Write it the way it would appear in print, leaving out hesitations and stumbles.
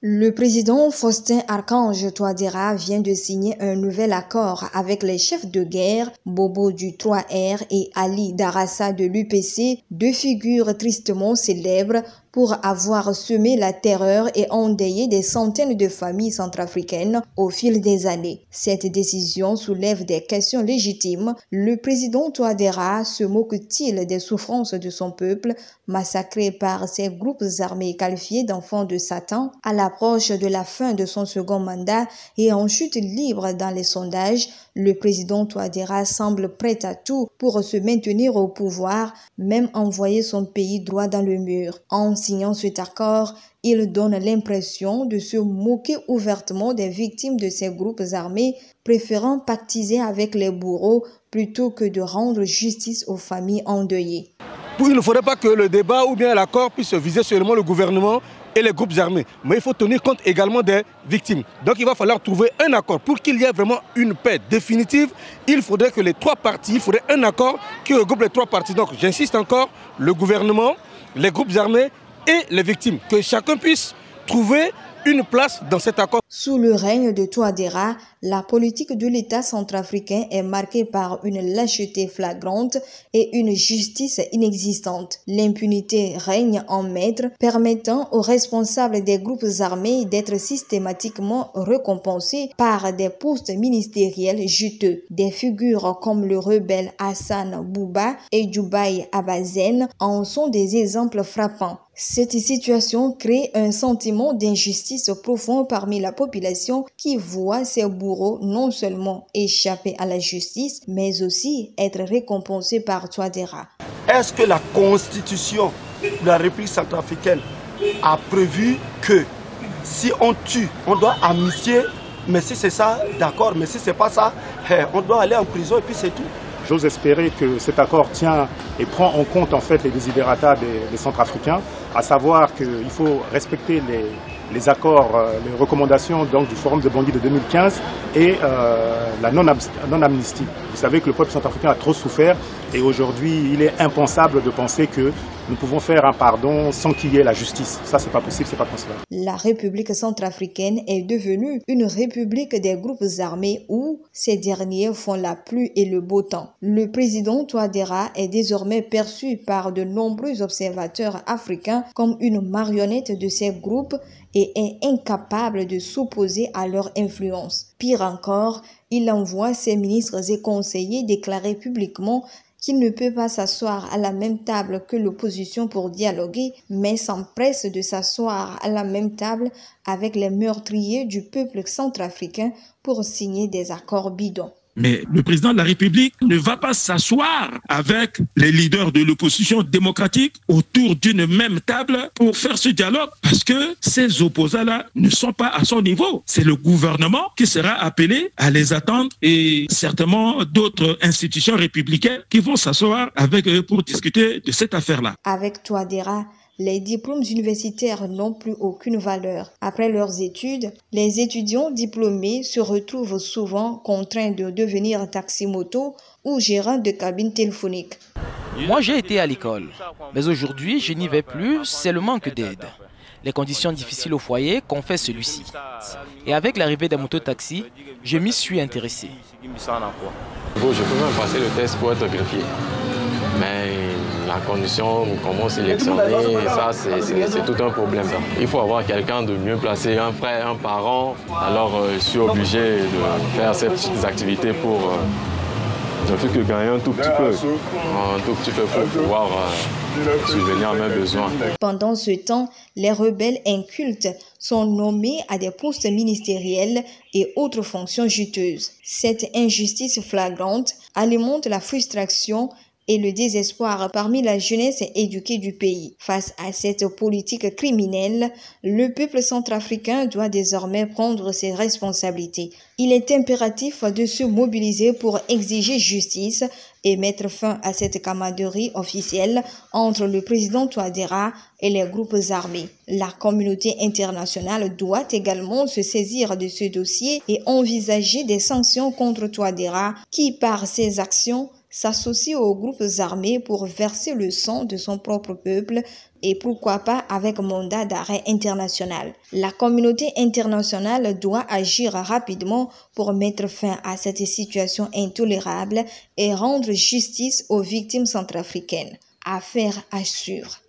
Le président Faustin-Archange Touadéra vient de signer un nouvel accord avec les chefs de guerre Bobo du 3R et Ali Darassa de l'UPC, deux figures tristement célèbres pour avoir semé la terreur et endeuillé des centaines de familles centrafricaines au fil des années. Cette décision soulève des questions légitimes. Le président Touadéra se moque-t-il des souffrances de son peuple, massacré par ces groupes armés qualifiés d'enfants de Satan? À l'approche de la fin de son second mandat et en chute libre dans les sondages, le président Touadéra semble prêt à tout pour se maintenir au pouvoir, même envoyer son pays droit dans le mur. En signant cet accord, il donne l'impression de se moquer ouvertement des victimes de ces groupes armés, préférant pactiser avec les bourreaux plutôt que de rendre justice aux familles endeuillées. Il ne faudrait pas que le débat ou bien l'accord puisse viser seulement le gouvernement et les groupes armés. Mais il faut tenir compte également des victimes. Donc il va falloir trouver un accord. Pour qu'il y ait vraiment une paix définitive, il faudrait que les trois parties, il faudrait un accord qui regroupe les trois parties. Donc j'insiste encore, le gouvernement, les groupes armés et les victimes. Que chacun puisse trouver une place dans cet accord. Sous le règne de Touadéra, la politique de l'État centrafricain est marquée par une lâcheté flagrante et une justice inexistante. L'impunité règne en maître, permettant aux responsables des groupes armés d'être systématiquement récompensés par des postes ministériels juteux. Des figures comme le rebelle Hassan Bouba et Djubaï Abazen en sont des exemples frappants. Cette situation crée un sentiment d'injustice profond parmi la population qui voit ses bourreaux non seulement échapper à la justice, mais aussi être récompensés par Touadéra. Est-ce que la Constitution de la République centrafricaine a prévu que si on tue, on doit amnistier, mais si c'est ça, d'accord, mais si c'est pas ça, on doit aller en prison et puis c'est tout? J'ose espérer que cet accord tient et prend en compte en fait les desiderata des Centrafricains, à savoir qu'il faut respecter les accords, les recommandations donc, du Forum de Bangui de 2015 et la non-amnistie. Vous savez que le peuple centrafricain a trop souffert et aujourd'hui il est impensable de penser que nous pouvons faire un pardon sans qu'il y ait la justice. Ça, c'est pas possible, c'est pas concevable. La République centrafricaine est devenue une république des groupes armés où ces derniers font la pluie et le beau temps. Le président Touadéra est désormais perçu par de nombreux observateurs africains comme une marionnette de ces groupes et est incapable de s'opposer à leur influence. Pire encore, il envoie ses ministres et conseillers déclarer publiquement qu'il ne peut pas s'asseoir à la même table que l'opposition pour dialoguer, mais s'empresse de s'asseoir à la même table avec les meurtriers du peuple centrafricain pour signer des accords bidons. Mais le président de la République ne va pas s'asseoir avec les leaders de l'opposition démocratique autour d'une même table pour faire ce dialogue parce que ces opposants-là ne sont pas à son niveau. C'est le gouvernement qui sera appelé à les attendre et certainement d'autres institutions républicaines qui vont s'asseoir avec eux pour discuter de cette affaire-là. Avec Touadéra, les diplômes universitaires n'ont plus aucune valeur. Après leurs études, les étudiants diplômés se retrouvent souvent contraints de devenir taxi-moto ou gérants de cabines téléphoniques. Moi, j'ai été à l'école, mais aujourd'hui, je n'y vais plus, c'est le manque d'aide. Les conditions difficiles au foyer qu'ont fait celui-ci. Et avec l'arrivée des mototaxis, je m'y suis intéressé. Je peux même passer le test pour être greffier. Mais la condition, comment sélectionner, ça c'est tout un problème. Ça. Il faut avoir quelqu'un de mieux placé, un frère, un parent. Alors je suis obligé de faire ces petites activités pour ne plus que gagner un tout petit peu pour pouvoir subvenir à mes besoins. Pendant ce temps, les rebelles incultes sont nommés à des postes ministériels et autres fonctions juteuses. Cette injustice flagrante alimente la frustration et le désespoir parmi la jeunesse éduquée du pays. Face à cette politique criminelle, le peuple centrafricain doit désormais prendre ses responsabilités. Il est impératif de se mobiliser pour exiger justice et mettre fin à cette camaraderie officielle entre le président Touadéra et les groupes armés. La communauté internationale doit également se saisir de ce dossier et envisager des sanctions contre Touadéra qui, par ses actions, s'associe aux groupes armés pour verser le sang de son propre peuple et pourquoi pas avec mandat d'arrêt international. La communauté internationale doit agir rapidement pour mettre fin à cette situation intolérable et rendre justice aux victimes centrafricaines. Affaire assure.